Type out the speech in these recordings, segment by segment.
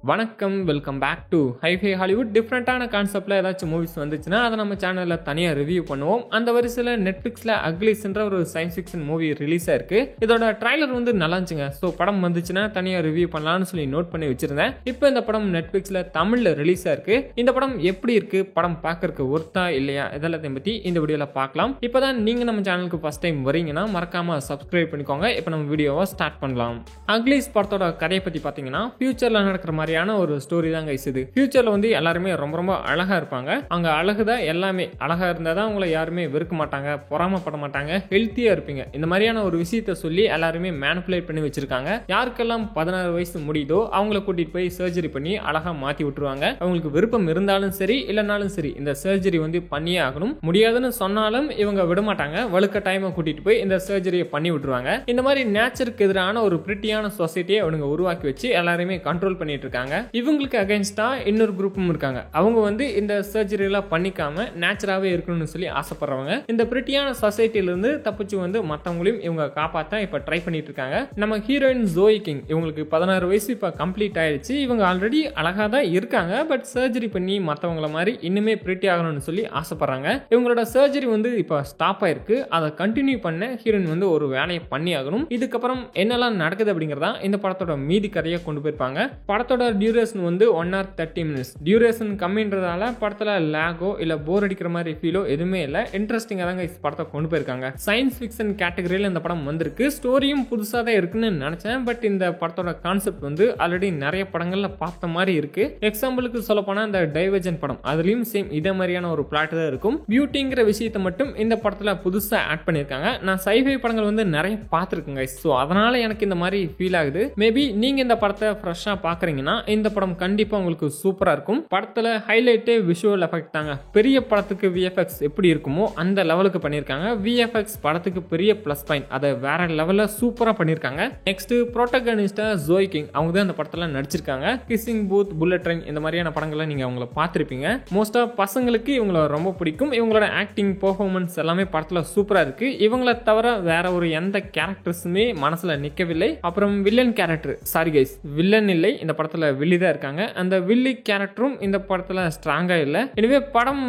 வணக்கம், welcome back to hifi Hollywood. டிஃப்ரெண்ட்டான கான்செப்டில் ஏதாச்சும் மூவிஸ் வந்துச்சுன்னா அதை நம்ம சேனலில் தனியாக ரிவ்யூ பண்ணுவோம். அந்த வரிசையில் நெட்ஃப்ளிக்ஸில் அக்லிஸ்ன்ற ஒரு சயின்ஸ் ஃபிக்ஷன் மூவி ரிலீஸ் ஆயிருக்கு. இதோட ட்ரைலர் நல்லா இருந்துச்சுங்க. ஸோ படம் வந்துச்சுன்னா தனியாக ரிவ்யூ பண்ணலாம்னு சொல்லி நோட் பண்ணி வச்சிருந்தேன். இப்போ இந்த படம் நெட்ஃப்ளிக்ஸில் தமிழில் ரிலீஸ் ஆயிருக்கு. இந்த படம் எப்படி இருக்கு, படம் பார்க்கறதுக்கு ஒர்த்தா இல்லையா, இதெல்லாத்தையும் பற்றி இந்த வீடியோவில் பார்க்கலாம். இப்போ தான் நீங்கள் நம்ம சேனலுக்கு ஃபர்ஸ்ட் டைம் வரீங்கன்னா மறக்காம சப்ஸ்கிரைப் பண்ணிக்கோங்க. இப்போ நம்ம வீடியோவை ஸ்டார்ட் பண்ணலாம். அக்லிஸ் படத்தோட கதையை பற்றி பார்த்தீங்கன்னா ஃபியூச்சரில் நடக்கிற மாதிரியான ஒரு ஸ்டோரி தான் கைஸ். இது ஃபியூச்சர்ல எல்லாருமே ரொம்ப ரொம்ப அழகா இருப்பாங்க. அங்க அழகுதான் எல்லாமே. அழகா இருந்தாதான் உங்களை யாருமே வெறுக்க மாட்டாங்க, பொறாமப்பட மாட்டாங்க, ஹெல்த்தியா இருப்பீங்க. இந்த மாதிரியான ஒரு விஷயத்த சொல்லி எல்லாருமே மேனிபுலேட் பண்ணி வச்சிருக்காங்க. யாருக்கெல்லாம் 16 வயசு முடியுதோ அவங்கள கூட்டிட்டு போய் சர்ஜரி பண்ணி அழகா மாத்தி விட்டுருவாங்க. அவங்களுக்கு விருப்பம் இருந்தாலும் சரி இல்லைனாலும் சரி இந்த சர்ஜரி பண்ணியே ஆகணும். முடியாதுன்னு சொன்னாலும் இவங்க விட மாட்டாங்க. வழுக்க டைமை கூட்டிட்டு போய் இந்த சர்ஜரியை பண்ணி விட்டுருவாங்க. இந்த மாதிரி நேச்சருக்கு எதிரான ஒரு பிரிட்டியான சொசைட்டியை அவங்க உருவாக்கி வச்சு எல்லாருமே கண்ட்ரோல் பண்ணிட்டு இருக்காங்க. இவங்களுக்கு அகைன்ஸ்டா இன்னொரு குரூப்பும் இருக்காங்க. அவங்க இந்த சர்ஜரி எல்லாம் பண்ணிக்காம நேச்சுராவே இருக்கணும்னு சொல்லி ஆசைப்படுறவங்க. இந்த பிரிட்டியான சொசைட்டில இருந்து தப்பிச்சு மத்தவங்களையும் இவங்க காப்பாத்த இப்ப ட்ரை பண்ணிட்டு இருக்காங்க. நம்ம ஹீரோயின் ஜோயி கிங், இவங்களுக்கு 16 வயசு இப்ப கம்ப்ளீட் ஆயிடுச்சு. இவங்க ஆல்ரெடி அழகா தான் இருக்காங்க. பட் சர்ஜரி பண்ணி மத்தவங்கள மாதிரி இன்னுமே பிரிட்டி ஆகணும்னு சொல்லி ஆசைப்படுறாங்க. இவங்களோட சர்ஜரி இப்ப ஸ்டாப் ஆயிருக்கு. அதை கண்டினியூ பண்ண ஹீரோயின் ஒரு வேலையை பண்ணி ஆகணும். இதுக்கப்புறம் என்னெல்லாம் நடக்குது அப்படிங்கறதா இந்த படத்தோட மீதி கதையை கொண்டு போயிருப்பாங்க. படத்தோட டியூரேஷன் 1 hour 30 minutes. டியூரேஷன் கம்மின்றதால படத்துல லாகோ இல்ல போர் அடிக்கிற மாதிரி ஃபீலோ எதுவுமே இல்ல. இன்ட்ரெஸ்டிங்கா தாங்க இந்த படத்தை கொண்டு போயிருக்காங்க. சயின்ஸ் ஃபிக்ஷன் கேட்டகரியில இந்த படம் வந்திருக்கு. ஸ்டோரியும் புதுசா தான் இருக்குன்னு நினைச்சேன். பட் இந்த படத்தோட கான்செப்ட் ஆல்ரெடி நிறைய படங்கள்ல பார்த்த மாதிரி இருக்கு. எக்ஸாம்பிளுக்கு சொல்ல போனா இந்த டைவர்ஜன் படம், அதுலயும் சேம் இதே மாதிரியான ஒரு பிளாட் தான் இருக்கும். பியூட்டிங்கிற விஷயத்தை மட்டும் இந்த படத்துல புதுசா ஆட் பண்ணிருக்காங்க. நான் சைஃபை படங்கள் நிறைய பார்த்திருக்கேங்க. சோ அதனால எனக்கு இந்த மாதிரி ஃபீல் ஆகுது. மேபி நீங்க இந்த படத்தை ஃப்ரெஷ்ஷா பாக்குறீங்கன்னா இந்த படம் கண்டிப்பா உங்களுக்கு சூப்பரா இருக்கும். படத்துல ஹைலைட்டே விஷுவல் எஃபெக்ட் தாங்க. பெரிய படத்துக்கு விஎஃப்எக்ஸ் எப்படி இருக்குமோ அந்த லெவலுக்கு பண்ணிருக்காங்க. விஎஃப்எக்ஸ் படத்துக்கு பெரிய பிளஸ் பாயிண்ட். அதை வேற லெவல்ல சூப்பரா பண்ணிருக்காங்க. நெக்ஸ்ட் புரோட்டகனிஸ்டா ஜோயி கிங், அவங்க தான் இந்த படத்துல நடிச்சிருக்காங்க. கிஸ்ஸிங் பூத், புல்லட் ட்ரெயின் இந்த மாதிரியான படங்களை நீங்க அவங்கள பார்த்திருப்பீங்க. மோஸ்டா பசங்களுக்கு இவங்கள ரொம்ப பிடிக்கும். இவங்களோட ஆக்டிங் பெர்ஃபார்மன்ஸ் எல்லாமே படத்துல சூப்பரா இருக்கு. இவங்கள தவிர வேற ஒரு எந்த கேரக்டர்ஸுமே மனசுல நிக்கவில்லை. அப்புறம் villain character, sorry guys, villain இல்லை, இந்த படத்துல வில்லி தான் இருக்காங்க. அந்த வில்லி கேரக்டரும் இந்த படத்துல ஸ்ட்ராங்கா இல்ல. எனவே படம்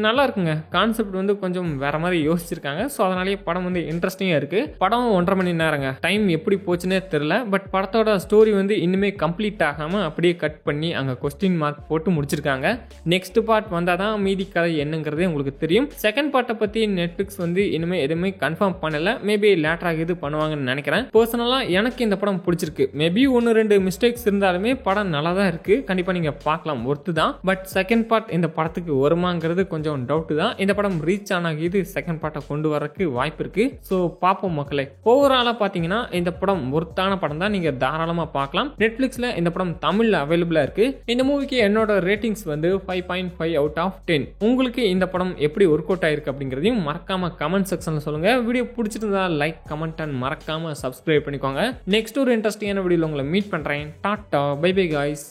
நல்லா இருக்குங்க. கான்செப்ட் கொஞ்சம் வேற மாதிரி யோசிச்சிருக்காங்க. சோ அதனாலேயே படம் இன்ட்ரெஸ்டிங்கா இருக்கு. படம் 1.5 மணி நேரங்க. டைம் எப்படி போச்சுன்னே தெரியல. பட் படத்தோட ஸ்டோரி இன்னுமே கம்ப்ளீட் ஆகாம அப்படியே கட் பண்ணி அங்க கொஸ்டின் மார்க் போட்டு முடிச்சிருக்காங்க. நெக்ஸ்ட் பார்ட் வந்தாதான் மீதி கதை என்னங்கிறதே உங்களுக்கு தெரியும். செகண்ட் பார்ட்டை பத்தி நெட்ஃபிளிக்ஸ் இனிமே எதுவுமே கன்ஃபார்ம் பண்ணல. மேபி லேட்டராக இது பண்ணுவாங்கன்னு நினைக்கிறேன். பர்சனலா எனக்கு இந்த படம் பிடிச்சிருக்கு. மேபி 1-2 மிஸ்டேக்ஸ் இருந்தாலுமே படம் நல்லா தான் இருக்கு. கண்டிப்பா நீங்க பார்க்கலாம், ஒர்த்து தான். பட் செகண்ட் பார்ட் இந்த படத்துக்கு வருமாங்கிறது கொஞ்சம் டவுட் தான். இந்த படம் ரீச் ஆனாகிது செகண்ட் பார்ட்டை கொண்டு வரக்கு வாய்ப்பு இருக்கு. சோ பாப்போம் மக்களே. ஓவராலா பாத்தீங்கன்னா இந்த படம் ஒர்த்தான படம் தான். நீங்க தாராளமா பார்க்கலாம். நெட்ஃபிளிக்ஸ்ல இந்த படம் தமிழ்ல அவைலபிளா இருக்கு. இந்த மூவிக்கு என்னோட ரேட்டிங்ஸ் 5.5 out of 10. உங்களுக்கு இந்த படம் எப்படி ஒர்க் அவுட் ஆயிருக்கு அப்படிங்கறதையும் மறக்காம கமெண்ட் செக்ஷன்ல சொல்லுங்க. வீடியோ பிடிச்சிருந்தா லைக், கமெண்ட் அண்ட் மறக்காம சப்ஸ்கிரைப் பண்ணிக்கோங்க. நெக்ஸ்ட் ஒரு இன்ட்ரெஸ்டிங்கான வீடியோல உங்களை மீட் பண்றேன். Tata, bye bye guys.